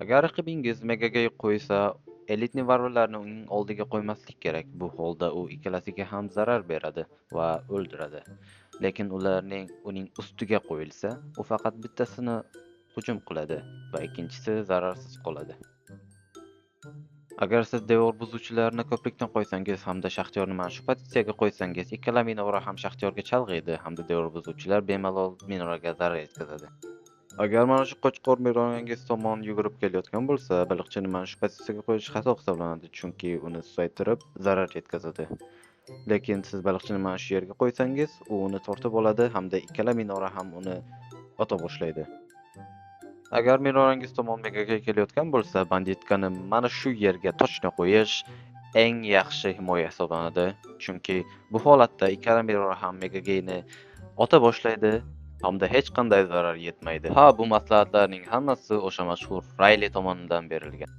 Agar raqibingiz Megaga qo'ysa, elitni varvarlarni uning oldiga qo'ymaslik kerak. Bu holda u ikkalasiga ham zarar beradi va o'ldiradi. Lekin uning ustiga qo'yilsa, u faqat bittasini hujum qiladi va ikkinchisi zararsiz qoladi. Agar siz devor buzuvchilarni ko'prikdan qo'ysangiz hamda Shaxtyorni mana shu pozitsiyaga qo'ysangiz, ikkala minora ham Shaxtyorga chalg'iydi hamda devor buzuvchilar bemalol minoraga zarar yetkazadi. Agar mana shu Qo'chqor minorangiz tomon yugurib kelayotgan bo'lsa, baliqchini mana shu pozitsiyaga qo'yish xato hisoblanadi, chunki uni susaytirib zarar yetkazadi. Lekin siz baliqchini mana shu yerga qo'ysangiz, u uni tortib oladi hamda ikkala minora ham uni ota boshlaydi. Agar minorangiz tomon Megaga kelayotgan bo'lsa, banditkani mana shu yerga tochni qo'yish eng yaxshi himoya hisoblanadi. Chunki bu holatda ikkala minora ham Megageni ota boshlaydi hamda hech qanday zarar yetmaydi. Ha, bu maslahatlarning hammasi o'sha mashhur Rayli tomonidan berilgan.